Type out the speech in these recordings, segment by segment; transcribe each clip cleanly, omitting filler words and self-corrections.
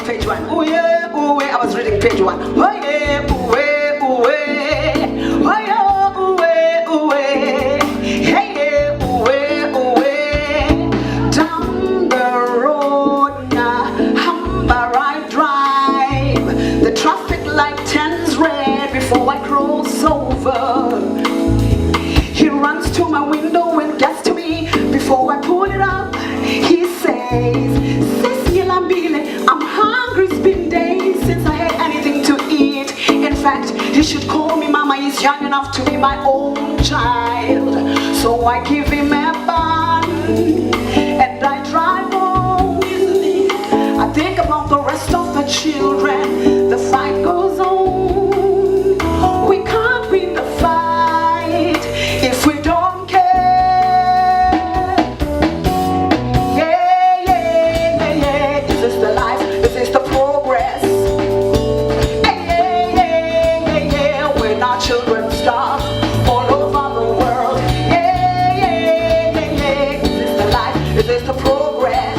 page 1. Ooh yeah, ooh yeah. I was reading page 1. Oh yeah, ooh yeah, ooh yeah. Oh yeah, ooh yeah, ooh yeah. Hey yeah, ooh yeah, ooh yeah. Down the road, Humber I drive. The traffic light turns red before I cross over. He runs to my window and gets to me before I pull it up. He says, I'm hungry, it's been days since I had anything to eat. In fact, you should call me mama, he's young enough to be my own child. So I give him a bun and I drive home. I think about the rest of the children. The fight goes on. We can't win the fight if we don't care. Children starve all over the world. Yeah, yeah, yeah, yeah. Is this the life? Is this the progress?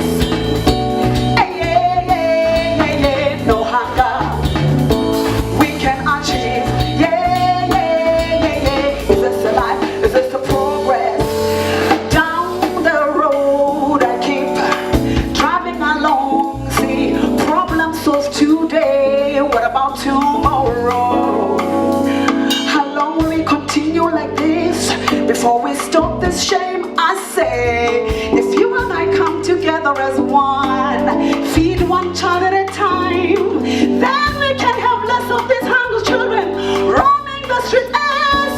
Yeah, yeah, yeah, yeah, yeah. No hunger we can achieve. Yeah, yeah, yeah, yeah. Is this the life? Is this the progress? Down the road I keep driving along. See, problem solved today. What about tomorrow? Like this before we stop this shame. I say, if you and I come together as one, feed one child at a time, then we can have less of these hungry children roaming the street.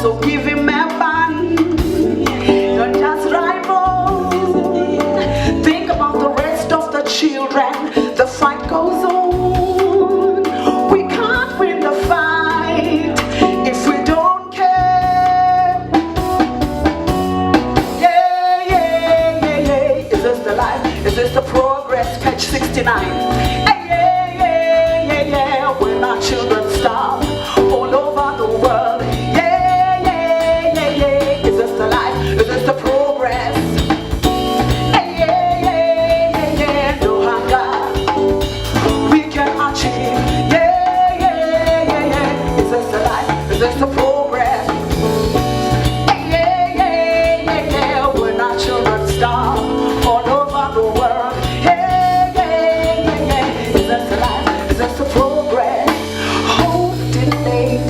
So give him a bun, don't just rival. Think about the rest of the children. The fight goes on. We can't win the fight if we don't. Is this the progress? Page 69. Hey, yeah, yeah, yeah, yeah. When our children starve all over the world. Yeah, yeah, yeah, yeah. Is this the life? Is this the progress? Hey, yeah, yeah, yeah, yeah. No hunger we can achieve. Yeah, yeah, yeah, yeah. Is this the life? Is this the progress? Hey, yeah, yeah, yeah, yeah. When our children starve all over the world.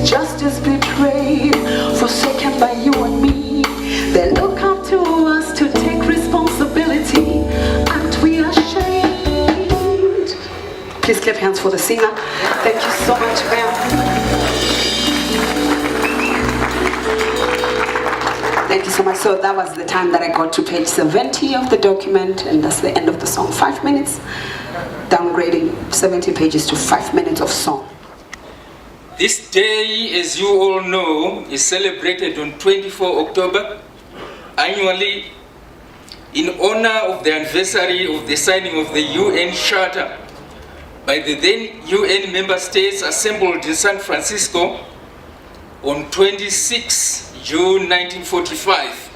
Justice betrayed, forsaken by you and me. They look up to us to take responsibility. Aren't we ashamed? Please clap hands for the singer. Thank you so much, ma'am. Thank you so much. So that was the time that I got to page 70 of the document, and that's the end of the song. 5 minutes, downgrading 70 pages to 5 minutes of song. This day, as you all know, is celebrated on 24 October annually in honor of the anniversary of the signing of the UN Charter by the then UN member states assembled in San Francisco on 26 June 1945,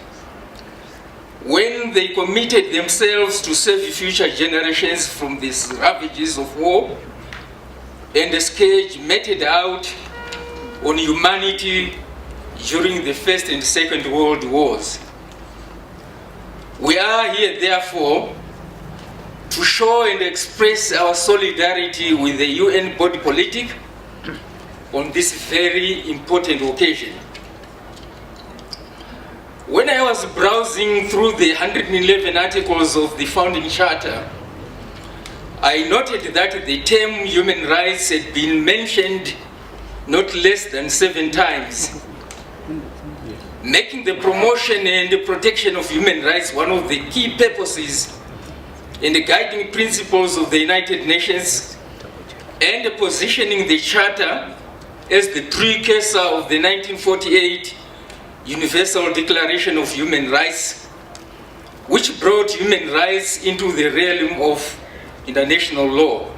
when they committed themselves to save future generations from these ravages of war and the scourge meted out on humanity during the First and Second World Wars. We are here, therefore, to show and express our solidarity with the UN body politic on this very important occasion. When I was browsing through the 111 articles of the founding charter, I noted that the term human rights had been mentioned not less than 7 times, making the promotion and the protection of human rights one of the key purposes and the guiding principles of the United Nations, and positioning the Charter as the precursor of the 1948 Universal Declaration of Human Rights, which brought human rights into the realm of international law.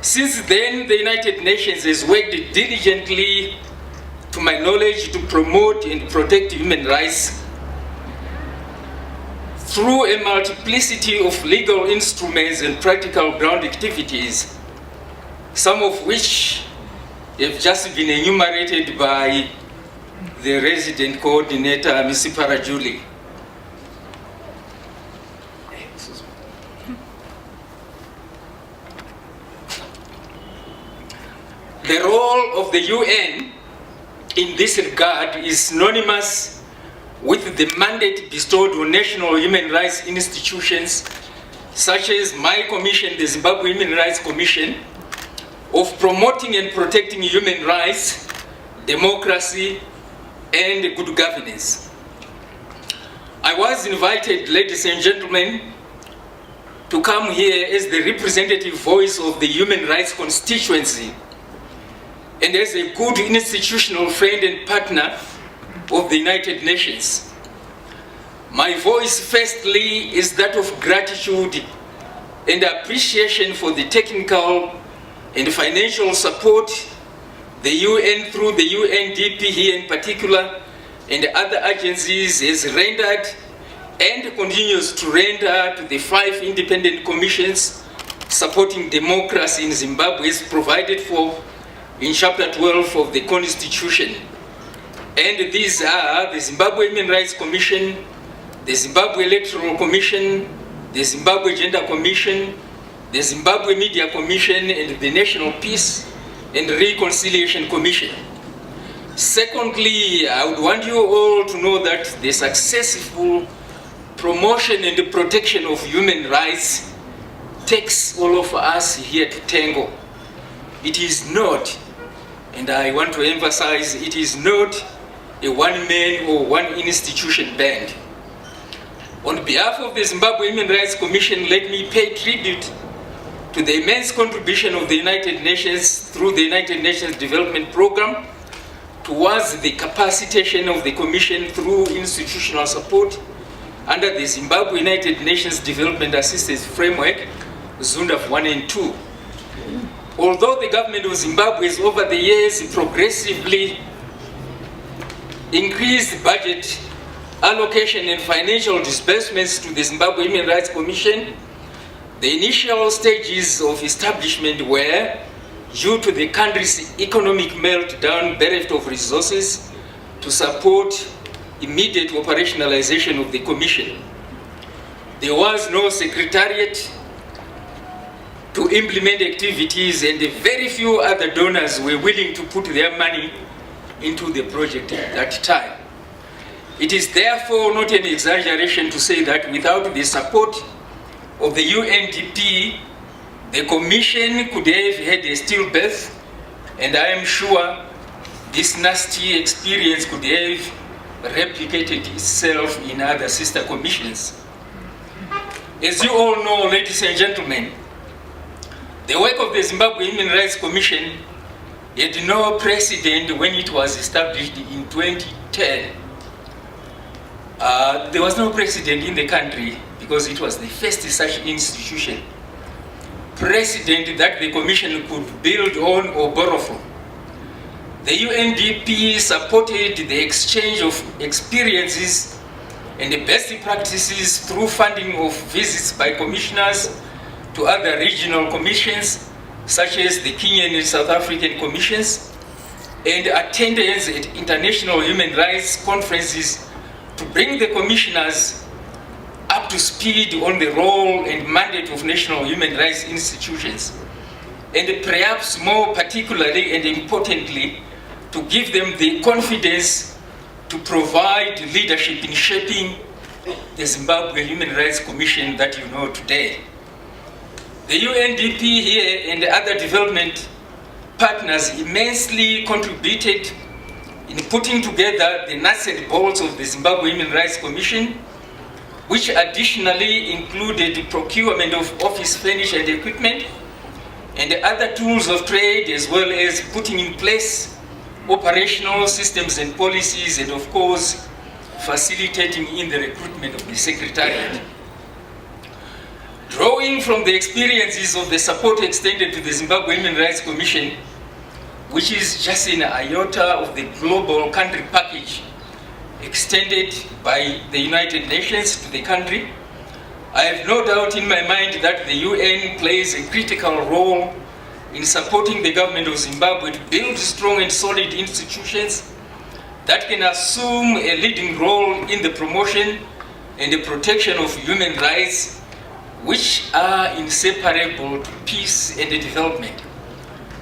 Since then, the United Nations has worked diligently, to my knowledge, to promote and protect human rights through a multiplicity of legal instruments and practical ground activities, some of which have just been enumerated by the resident coordinator, Ms. Parajuli. The role of the UN in this regard is synonymous with the mandate bestowed on national human rights institutions, such as my commission, the Zimbabwe Human Rights Commission, of promoting and protecting human rights, democracy, and good governance. I was invited, ladies and gentlemen, to come here as the representative voice of the human rights constituency and as a good institutional friend and partner of the United Nations. My voice, firstly, is that of gratitude and appreciation for the technical and financial support the UN, through the UNDP here in particular, and other agencies has rendered and continues to render to the 5 independent commissions supporting democracy in Zimbabwe, as provided for in Chapter 12 of the Constitution. And these are the Zimbabwe Human Rights Commission, the Zimbabwe Electoral Commission, the Zimbabwe Gender Commission, the Zimbabwe Media Commission, and the National Peace and Reconciliation Commission. Secondly, I would want you all to know that the successful promotion and protection of human rights takes all of us here to tango. It is not, and I want to emphasize, it is not a one-man or one institution band. On behalf of the Zimbabwe Human Rights Commission, let me pay tribute to the immense contribution of the United Nations through the United Nations Development Program towards the capacitation of the Commission through institutional support under the Zimbabwe United Nations Development Assistance Framework, ZUNDAF 1 and 2. Although the government of Zimbabwe has over the years progressively increased budget allocation and financial disbursements to the Zimbabwe Human Rights Commission, the initial stages of establishment were, due to the country's economic meltdown, bereft of resources to support immediate operationalization of the Commission. There was no secretariat to implement activities, and very few other donors were willing to put their money into the project at that time. It is therefore not an exaggeration to say that without the support of the UNDP, the Commission could have had a stillbirth, and I am sure this nasty experience could have replicated itself in other sister commissions. As you all know, ladies and gentlemen, the work of the Zimbabwe Human Rights Commission had no precedent when it was established in 2010. There was no precedent in the country because it was the first such institution. Precedent that the Commission could build on or borrow from. The UNDP supported the exchange of experiences and the best practices through funding of visits by commissioners to other regional commissions, such as the Kenyan and South African commissions, and attendance at international human rights conferences to bring the commissioners up to speed on the role and mandate of national human rights institutions, and perhaps more particularly and importantly, to give them the confidence to provide leadership in shaping the Zimbabwe Human Rights Commission that you know today. The UNDP here and the other development partners immensely contributed in putting together the nuts and bolts of the Zimbabwe Human Rights Commission, which additionally included procurement of office furniture and equipment and other tools of trade, as well as putting in place operational systems and policies, and of course facilitating in the recruitment of the secretariat. Drawing from the experiences of the support extended to the Zimbabwe Human Rights Commission, which is just an iota of the global country package extended by the United Nations to the country, I have no doubt in my mind that the UN plays a critical role in supporting the government of Zimbabwe to build strong and solid institutions that can assume a leading role in the promotion and the protection of human rights, which are inseparable to peace and development.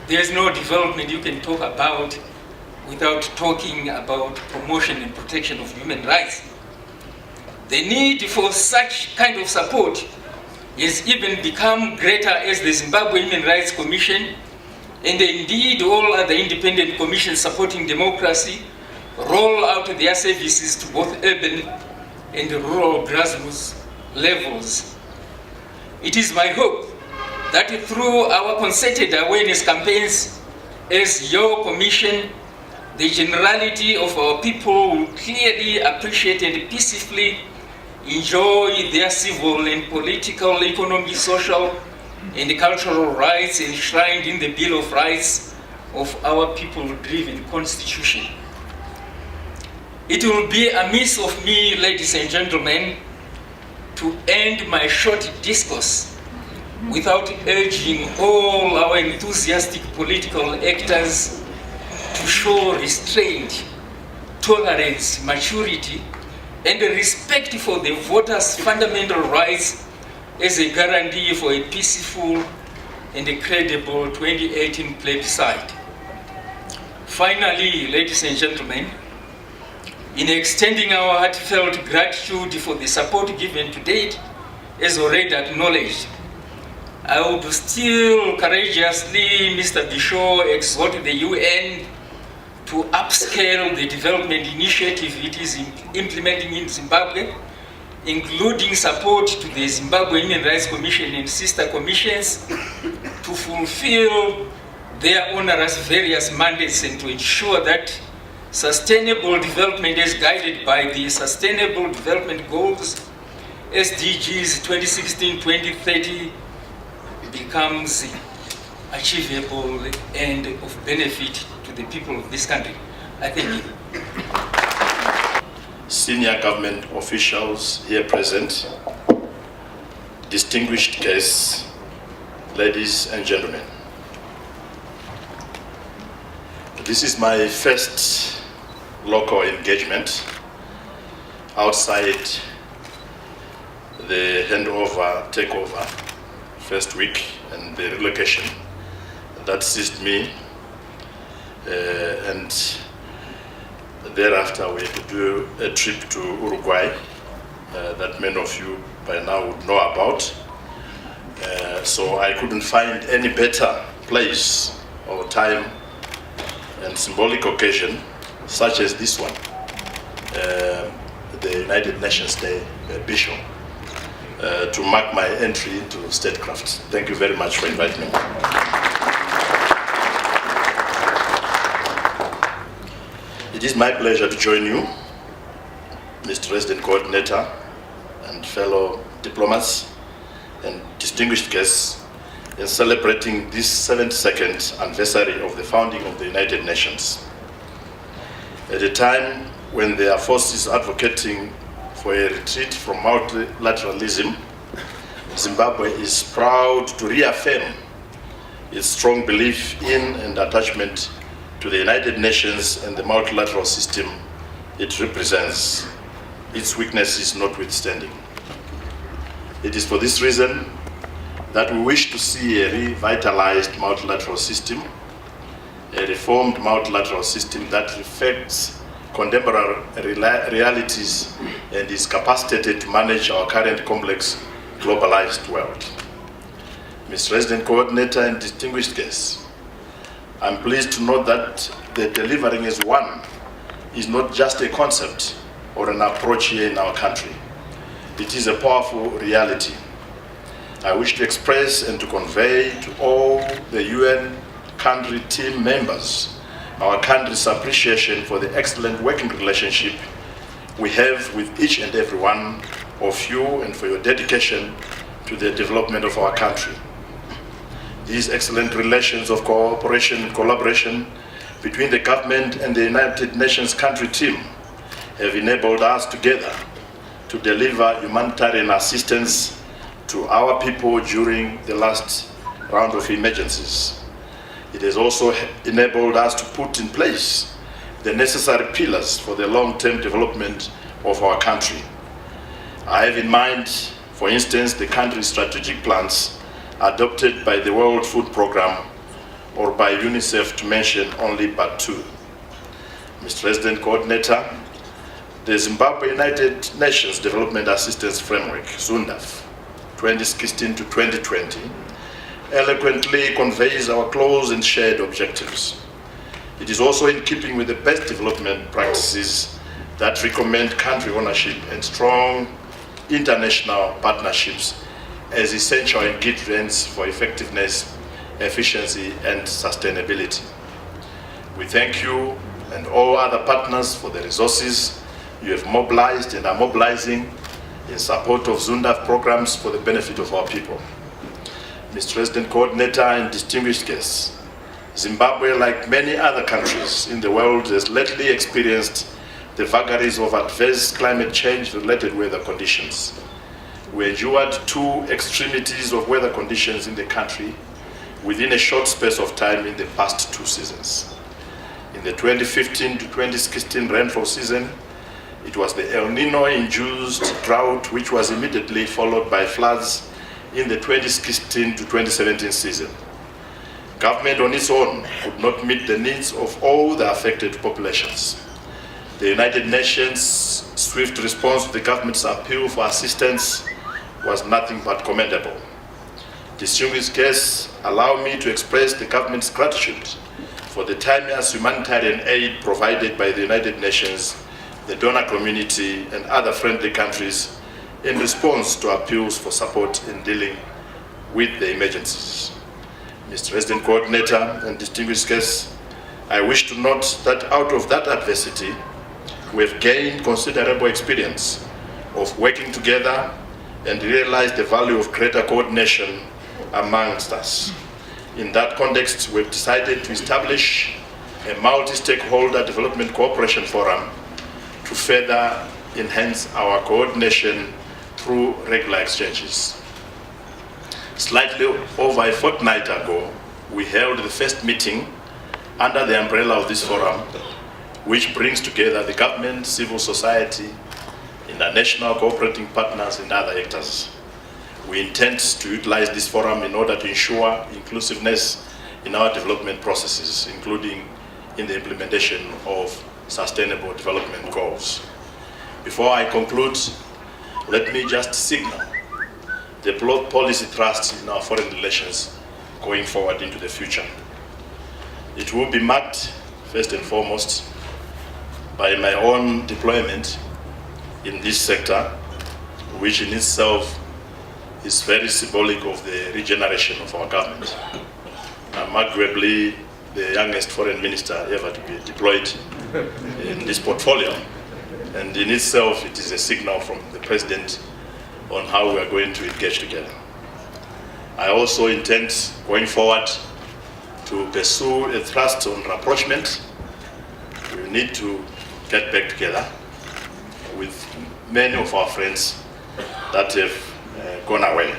There is no development you can talk about without talking about promotion and protection of human rights. The need for such kind of support has even become greater as the Zimbabwe Human Rights Commission and indeed all other independent commissions supporting democracy roll out their services to both urban and rural grassroots levels. It is my hope that through our concerted awareness campaigns as your commission, the generality of our people will clearly appreciate and peacefully enjoy their civil and political, economic, social, and cultural rights enshrined in the Bill of Rights of our people-driven constitution. It will be amiss of me, ladies and gentlemen, to end my short discourse without urging all our enthusiastic political actors to show restraint, tolerance, maturity, and respect for the voters' fundamental rights as a guarantee for a peaceful and a credible 2018 plebiscite. Finally, ladies and gentlemen, in extending our heartfelt gratitude for the support given to date, as already acknowledged, I would still courageously, Mr. Bishop, exhort the UN to upscale the development initiative it is implementing in Zimbabwe, including support to the Zimbabwe Human Rights Commission and sister commissions to fulfill their onerous various mandates and to ensure that sustainable development is guided by the Sustainable Development Goals, SDGs 2016-2030, becomes achievable and of benefit to the people of this country. I thank you. Senior government officials here present, distinguished guests, ladies and gentlemen. This is my first local engagement outside the takeover first week and the relocation that seized me, and thereafter we had to do a trip to Uruguay that many of you by now would know about. So I couldn't find any better place or time and symbolic occasion such as this one, the United Nations Day, Bishop, to mark my entry into statecraft. Thank you very much for inviting me. It is my pleasure to join you, Mr. Resident Coordinator and fellow diplomats and distinguished guests, in celebrating this 72nd anniversary of the founding of the United Nations. At a time when there are forces advocating for a retreat from multilateralism, Zimbabwe is proud to reaffirm its strong belief in and attachment to the United Nations and the multilateral system it represents, its weaknesses notwithstanding. It is for this reason that we wish to see a revitalized multilateral system, a reformed multilateral system that reflects contemporary realities and is capacitated to manage our current complex globalized world. Mr. Resident Coordinator and distinguished guests, I'm pleased to note that the delivering as one is not just a concept or an approach here in our country. It is a powerful reality. I wish to express and to convey to all the UN country team members our country's appreciation for the excellent working relationship we have with each and every one of you and for your dedication to the development of our country. These excellent relations of cooperation and collaboration between the government and the United Nations country team have enabled us together to deliver humanitarian assistance to our people during the last round of emergencies. It has also enabled us to put in place the necessary pillars for the long-term development of our country. I have in mind, for instance, the country's strategic plans adopted by the World Food Programme or by UNICEF, to mention only but two. Mr. Resident Coordinator, the Zimbabwe United Nations Development Assistance Framework, ZUNDAF, 2016 to 2020, eloquently conveys our close and shared objectives. It is also in keeping with the best development practices that recommend country ownership and strong international partnerships as essential ingredients for effectiveness, efficiency, and sustainability. We thank you and all other partners for the resources you have mobilized and are mobilizing in support of ZUNDAF programs for the benefit of our people. Mr. Resident Coordinator and distinguished guests, Zimbabwe, like many other countries in the world, has lately experienced the vagaries of adverse climate change-related weather conditions. We endured two extremities of weather conditions in the country within a short space of time in the past two seasons. In the 2015 to 2016 rainfall season, it was the El Nino-induced drought which was immediately followed by floods in the 2016 to 2017 season. Government on its own could not meet the needs of all the affected populations. The United Nations' swift response to the government's appeal for assistance was nothing but commendable. Distinguished guests, allow me to express the government's gratitude for the timeless humanitarian aid provided by the United Nations, the donor community, and other friendly countries in response to appeals for support in dealing with the emergencies. Mr. Resident Coordinator and distinguished guests, I wish to note that out of that adversity, we have gained considerable experience of working together and realized the value of greater coordination amongst us. In that context, we've decided to establish a multi-stakeholder development cooperation forum to further enhance our coordination through regular exchanges. Slightly over a fortnight ago, we held the first meeting under the umbrella of this forum, which brings together the government, civil society, international cooperating partners, and other actors. We intend to utilize this forum in order to ensure inclusiveness in our development processes, including in the implementation of sustainable development goals. Before I conclude, let me just signal the policy thrust in our foreign relations going forward into the future. It will be marked, first and foremost, by my own deployment in this sector, which in itself is very symbolic of the regeneration of our government. I'm arguably the youngest foreign minister ever to be deployed in this portfolio. And in itself, it is a signal from the President on how we are going to engage together. I also intend, going forward, to pursue a thrust on rapprochement. We need to get back together with many of our friends that have gone away.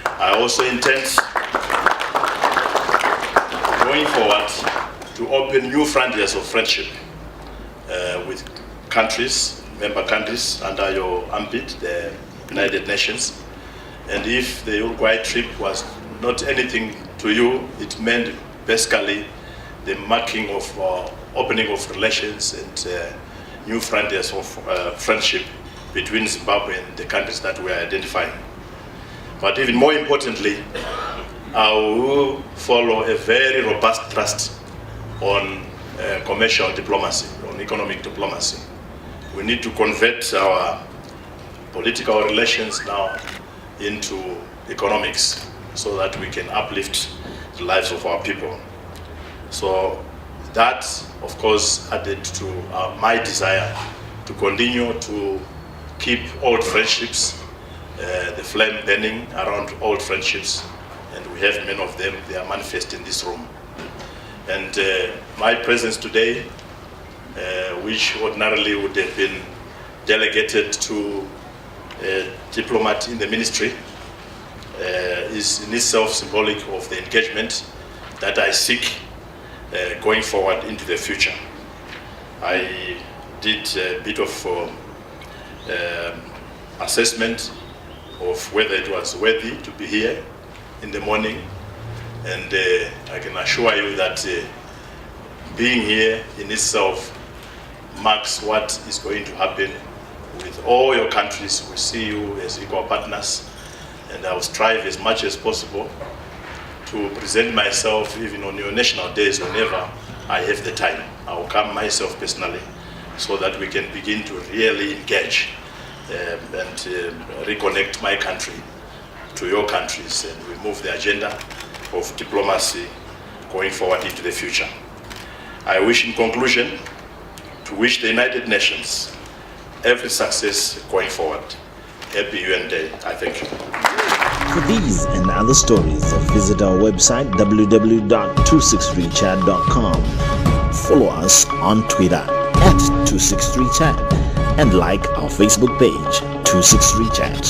I also intend, going forward, to open new frontiers of friendship with countries, member countries under your ambit, the United Nations. And if the Uruguay trip was not anything to you, it meant basically the marking of opening of relations and new frontiers of friendship between Zimbabwe and the countries that we are identifying. But even more importantly, I will follow a very robust thrust on commercial diplomacy, on economic diplomacy. We need to convert our political relations now into economics so that we can uplift the lives of our people. So that, of course, added to my desire to continue to keep old friendships, the flame burning around old friendships, and we have many of them. They are manifest in this room. And my presence today, which ordinarily would have been delegated to a diplomat in the ministry, is in itself symbolic of the engagement that I seek going forward into the future. I did a bit of assessment of whether it was worthy to be here in the morning, and I can assure you that being here in itself marks what is going to happen with all your countries. We see you as equal partners, and I will strive as much as possible to present myself even on your national days whenever I have the time. I will come myself personally so that we can begin to really engage and reconnect my country to your countries, and we move the agenda of diplomacy going forward into the future. I wish, in conclusion, to wish the United Nations every success going forward. Happy UN Day. I thank you. For these and other stories, visit our website www.263chat.com. Follow us on Twitter @263chat and like our Facebook page 263chat.